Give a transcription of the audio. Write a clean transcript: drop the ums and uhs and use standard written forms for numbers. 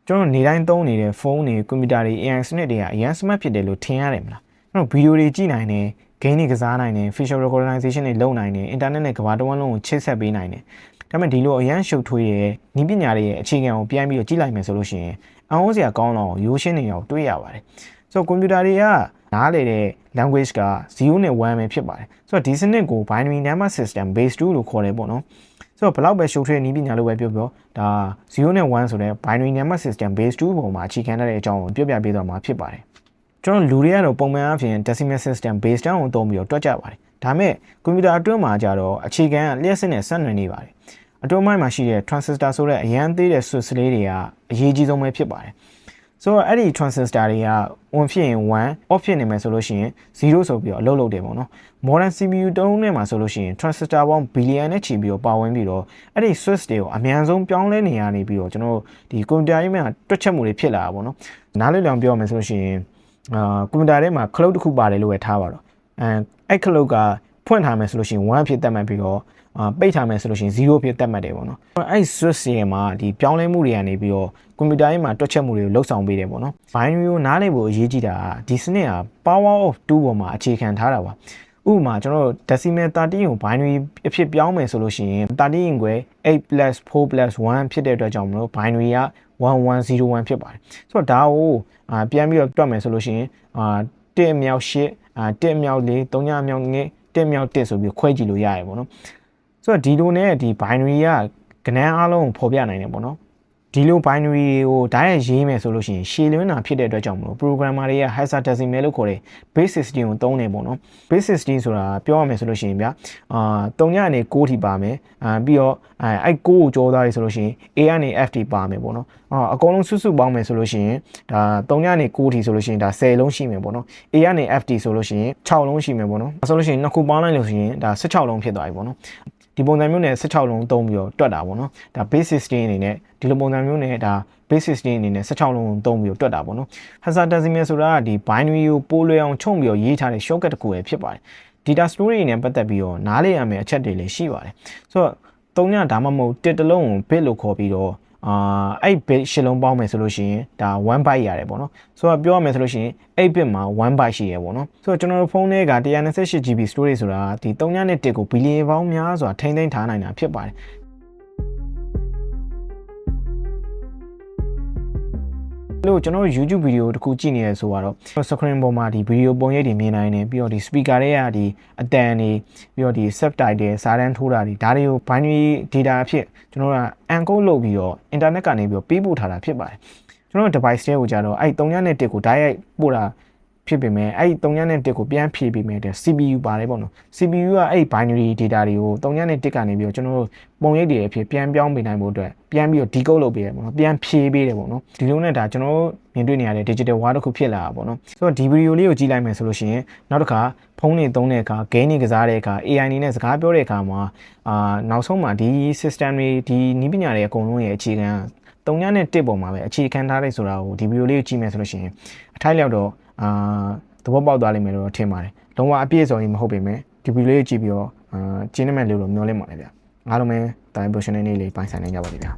ကျွန်တော်နေတိုင်းသုံးနေတဲ့ဖုန်းတွေကွန်ပျူတာတွေ AI စနစ်တွေကအရန် smart ဖြစ်တယ်လို့ထင်ရတယ်မလားကျွန်တော်ဗီဒီယိုတွေကြည့်နိုင်တယ် game တွေကစားနိုင်တယ် facial recognition တွေလုပ်နိုင်တယ် internet နဲ့ကမ္ဘာတစ်ဝန်းလုံးကိုချိတ်ဆက်ပေးနိုင်တယ်ဒါပေမဲ့ဒီလိုအရန်ရှုပ်ထွေးရဲ့နည်းပညာတွေရဲ့အခြေခံကိုပြန်ပြီးတော့ကြည့်လိုက်မယ်ဆိုလို့ရှိရင်အံ့ဩစရာကောင်းတော့ရိုးရှင်းနေအောင်တွေ့ရပါတယ်ဆိုတော့ကွန်ပျူတာတွေကနားလေတဲ့ language က0နဲ့1ပဲဖြစ်ပါတယ်ဆိုတော့ဒီစနစ်ကို binary number system base 2လို့ခေါ်တယ်ပေါ့နော်ဆိုတော့ဘလောက်ပဲရှုပ်ထွေးနည်းပညာလို့ပဲပြောဒါ0နဲ့1ဆိုတဲ့ binary number system base 2ပုံမှာအခြေခံတဲ့အကြောင်းကိုပြောပြပေးသွားမှာဖြစ်ပါတယ်ကျွန်တော်လူတွေကတော့ပုံမှန်အားဖြင့် decimal system base 10ကိုသုံးပြီးတော့တွက်ကြပါတယ်ဒါပေမဲ့ကွန်ပျူတာအတွင်းမှာကြတော့အခြေခံကလျှက်စစ်နဲ့ဆက်နွယ်နေပါတယ်အတွင်းပိုင်းမှာရှိတဲ့ transistor ဆိုတဲ့အရန်သေးတဲ့ switch လေးတွေကအရေးကြီးဆုံးပဲဖြစ်ပါတယ်ဆိုတော့အဲ့ဒီ transistor တွေက on ဖြစ်ရင်1 off ဖြစ်နေမယ်ဆိုလို့ရှိရင်0ဆိုပြီးတော့အလုပ်လုပ်တယ်ပေါ့နော် modern CPU တုံးထဲမှာဆိုလို့ရှိရင် transistor ပေါင်း billion နဲ့ချီပြီးတော့ပါဝင်ပြီးတော့အဲ့ဒီ switch တွေကိုအမြန်ဆုံးပြောင်းလဲနေရနေပြီးတော့ကျွန်တော်ဒီကွန်ပျူတာရေးမှာတွက်ချက်မှုတွေဖြစ်လာတာပေါ့နော်နားလည်အောင်ပြောရမယ်ဆိုလို့ရှိရင်ကွန်ပျူတာထဲမှာ cloud တစ်ခုပါတယ်လို့ပဲထားပါတော့အဲ့ cloud ကဖွင့်ထားမယ်ဆိုလို့ရှိရင်1ဖြစ်တတ်မှတ်ပြီးတော့ပိတ်ထားမယ်ဆိုလို့ရှိရင်0ဖြစ်တတ်မှတ်တယ်ပေါ့နော်အဲ့ switch တွေမှာဒီပြောင်းလဲမှုတွေကနေပြီးတော့ကွန်ပျူတာရေးမှာတွက်ချက်မှုတွေကိုလှုပ်ဆောင်ပေးတယ်ပေါ့နော် binary ကိုနားလည်ဖို့အရေးကြီးတာဒီစနစ်က power of 2ပေါ်မှာအခြေခံထားတာပါဥပမာကျွန်တော်တို့ decimal 13ကို binary အဖြစ်ပြောင်းမယ်ဆိုလို့ရှိရင်13ကို8 plus 4 plus 1ဖြစ်တဲ့အတွက်ကြောင့်မလို့ binary က1101ဖြစ်ပါတယ်ဆိုတော့ဒါကိုပြန်ပြီးတော့တွက်မယ်ဆိုလို့ရှိရင်1မြောက်8 1မြောက်4 3မြောက်ငယ်1မြောက်1ဆိုပြီးခွဲကြည့်လို့ရတယ်ပေါ့နော်ဆိုတော့ဒီလိုနဲ့ဒီ binary ကကဏ္ဍအားလုံးကိုဖော်ပြနိုင်တယ်ပေါ့နော်ဒီလို binary ကိုဓာတ်ရိုက်ရေးမယ်ဆိုလို့ရှိရင်ရှည်လွန်းတာဖြစ်တဲ့အတွက်ကြောင့်မလို့ programmer တွေက hexadecimal လို့ခေါ်တဲ့ base 16ကိုသုံးနေပေါ့နော် base 16ဆိုတာပြောရမယ်ဆိုလို့ရှိရင်ဗျာ3ညနေ6ထိပါမယ်ပြီးတော့အဲ့6ကိုကြောသွားပြီဆိုလို့ရှိရင် A ကနေ F ထိပါမယ်ပေါ့နော်အကုန်လုံးစုပေါင်းမယ်ဆိုလို့ရှိရင်ဒါ3ညနေ6ထိဆိုလို့ရှိရင်ဒါ10လုံးရှိမယ်ပေါ့နော် A ကနေ F ထိဆိုလို့ရှိရင်6လုံးရှိမယ်ပေါ့နော်ဆိုလို့ရှိရင်နှစ်ခုပေါင်းလိုက်လို့ရှိရင်ဒါ16လုံးဖြစ်သွားပြီပေါ့နော်ဒီပုံစံမျိုးနဲ့16လုံးသုံးပြီးတော့တွက်တာပေါ့နော်ဒါ base 16အနေနဲ့ဒီလိုပုံစံမျိုးနဲ့ဒါ base 16အနေနဲ့16လုံးသုံးပြီးတော့တွက်တာပေါ့နော် hexadecimal ဆိုတာကဒီ binary ကိုပိုးလွယ်အောင်ခြုံပြီးတော့ရေးထားတဲ့ shortcut တစ်ခုပဲဖြစ်ပါတယ် data storage နဲ့ပတ်သက်ပြီးတော့နားလည်ရမယ့်အချက်တွေလည်းရှိပါတယ်ဆိုတော့3ညဒါမှမဟုတ်1တစ်လုံးကို bit လို့ခေါ်ပြီးတော့အဲ့ bit ရှစ်လုံးပေါင်းမယ်ဆိုလို့ရှိရင်ဒါ1 byte ရတယ်ပေါ့နော်ဆိုတော့ပြောရမယ်ဆိုလို့ရှိရင်8 bit မှာ1 byte ရှိရပေါ့နော်ဆိုတော့ကျွန်တော်တို့ဖုန်းထဲက 128GB storage ဆိုတာဒီ3ညနဲ့1ကိုဘီလီယံပေါင်းများစွာထိန်းသိမ်းထားနိုင်တာဖြစ်ပါတယ်လို့ကျွန်တော် YouTube ဗီဒီယိုတစ်ခုကြည့်နေရဆိုတော့ screen ပေါ်မှာဒီဗီဒီယိုပုံရိပ်တွေမြင်နိုင်တယ်ပြီးတော့ဒီ speaker တွေကဒီအတန်တွေပြီးတော့ဒီ subtitle စာတန်းထိုးတာတွေဒါတွေကို binary data အဖြစ်ကျွန်တော်က encode လုပ်ပြီးတော့ internet ကနေပြီးတော့ပေးပို့ထားတာဖြစ်ပါတယ်ကျွန်တော် device တွေကိုကြတော့အဲ့3ညနဲ့1ကိုဓာတ်ရိုက်ပို့တာဖြစ်ပေမဲ့အဲ့3ညနဲ့1ကိုပြန်ဖြည့်ပေးမယ်တဲ့ CPU ပါတယ်ပေါ့နော် CPU ကအဲ့ binary data တွေကို3ညနဲ့1ကနေပြီးတော့ကျွန်တော်တို့ပုံရိပ်တွေအဖြစ်ပြန်ပြောင်းပေးနိုင်ဖို့အတွက်ပြန်ပြီးတော့ decode လုပ်ပေးတယ်ပေါ့နော်ပြန်ဖြည့်ပေးတယ်ပေါ့နော်ဒီလိုနဲ့ဒါကျွန်တော်တို့မြင်တွေ့နေရတဲ့ digital war တစ်ခုဖြစ်လာတာပေါ့နော်ဆိုတော့ဒီဗီဒီယိုလေးကိုကြည့်လိုက်မယ်ဆိုလို့ရှိရင်နောက်တစ်ခါဖုန်းတွေသုံးတဲ့အခါ game တွေကစားတဲ့အခါ AI နဲ့စကားပြောတဲ့အခါမှာနောက်ဆုံးမှာဒီ system တွေဒီနည်းပညာတွေအကုန်လုံးရဲ့အခြေခံ3ညနဲ့1ပုံမှာပဲအခြေခံထားတဲ့ဆိုတာကိုဒီဗီဒီယိုလေးကိုကြည့်မယ်ဆိုလို့ရှိရင်အထိုက်လျောက်တော့သဘောပေါက်သွားလိမ့်မယ်လို့ထင်ပါတယ်လုံးဝအပြည့်အစုံကြီးမဟုတ်ပေမဲ့ဒီဗီဒီယိုလေးကိုကြည့်ပြီးတော့ကျင်းနေမယ်လို့မျှော်လင့်ပါတယ်ဗျအားလုံးပဲတိုင်း version လေးပိုင်ဆိုင်နိုင်ကြပါလိမ့်ဗျာ